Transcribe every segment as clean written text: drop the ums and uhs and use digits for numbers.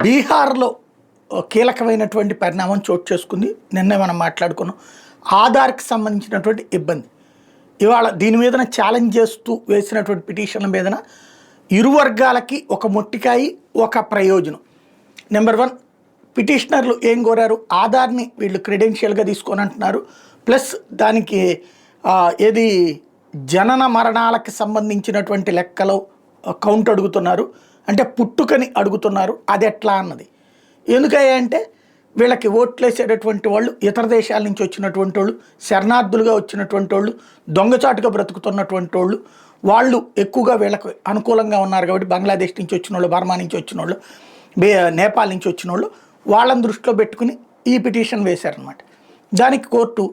బీహార్‌లో కీలకమైనటువంటి పరిణామం చోటు చేసుకుంది. నిన్నే మనం మాట్లాడుకున్నాం. ఆధార్‌కి సంబంధించినటువంటి ఇబ్బంది. ఇవాళ దీని మీదన ఛాలెంజ్ చేస్తూ వేసినటువంటి పిటిషన్ల మీదన ఇరు వర్గాలకి ఒక మొట్టికాయి, ఒక ప్రయోజనం. నెంబర్ 1 పిటిషనర్లు ఏం కోరారు? ఆధార్‌ని వీళ్ళు క్రెడెన్షియల్‌గా తీసుకొని అంటున్నారు. ప్లస్ దానికి ఏది జనన మరణాలకు సంబంధించినటువంటి లెక్కలో కౌంట్ అడుగుతున్నారు. అంటే పుట్టుకని అడుగుతున్నారు. అది ఎట్లా అన్నది. ఎందుకయ్యా అంటే వీళ్ళకి ఓట్లేసేటటువంటి వాళ్ళు ఇతర దేశాల నుంచి వచ్చినటువంటి వాళ్ళు, శరణార్థులుగా వచ్చినటువంటి వాళ్ళు, దొంగచాటుగా బ్రతుకుతున్నటువంటి వాళ్ళు, వాళ్ళు ఎక్కువగా వీళ్ళకి అనుకూలంగా ఉన్నారు కాబట్టి బంగ్లాదేశ్ నుంచి వచ్చిన వాళ్ళు, బర్మా నుంచి వచ్చిన వాళ్ళు, నేపాల్ నుంచి వచ్చిన వాళ్ళు, వాళ్ళని దృష్టిలో పెట్టుకుని ఈ పిటిషన్ వేశారనమాట. దానికి కోర్టు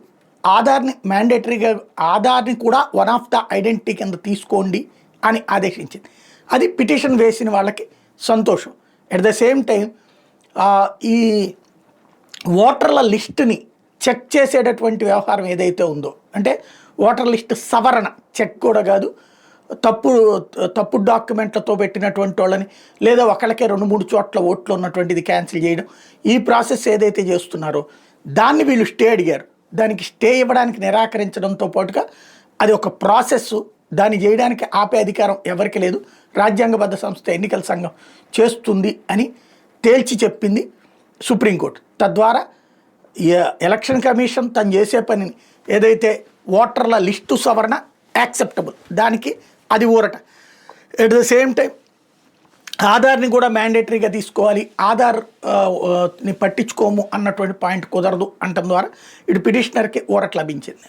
ఆధార్ని మ్యాండేటరీగా ఆధార్ని కూడా వన్ ఆఫ్ ద ఐడెంటిటీ కింద తీసుకోండి అని ఆదేశించింది. అది పిటిషన్ వేసిన వాళ్ళకి సంతోషం. ఎట్ ద సేమ్ టైం ఈ ఓటర్ల లిస్టుని చెక్ చేసేటటువంటి వ్యవహారం ఏదైతే ఉందో, అంటే ఓటర్ లిస్ట్ సవరణ చెక్ కూడా కాదు, తప్పుడు డాక్యుమెంట్లతో పెట్టినటువంటి వాళ్ళని లేదా ఒకళ్ళకే 2-3 చోట్ల ఓట్లు ఉన్నటువంటిది క్యాన్సిల్ చేయడం, ఈ ప్రాసెస్ ఏదైతే చేస్తున్నారో దాన్ని వీళ్ళు స్టే అడిగారు. దానికి స్టే ఇవ్వడానికి నిరాకరించడంతో పాటుగా అది ఒక ప్రాసెస్, దాన్ని చేయడానికి ఆపే అధికారం ఎవరికి లేదు, రాజ్యాంగబద్ధ సంస్థ ఎన్నికల సంఘం చేస్తుంది అని తేల్చి చెప్పింది సుప్రీంకోర్టు. తద్వారా ఎలక్షన్ కమిషన్ తను చేసే పనిని ఏదైతే ఓటర్ల లిస్టు సవరణ యాక్సెప్టబుల్, దానికి అది ఊరట. ఎట్ ద సేమ్ టైం ఆధార్ని కూడా మ్యాండేటరీగా తీసుకోవాలి, ఆధార్ని పట్టించుకోము అన్నటువంటి పాయింట్ కుదరదు అనటం ద్వారా ఇటు పిటిషనర్కి ఊరట లభించింది.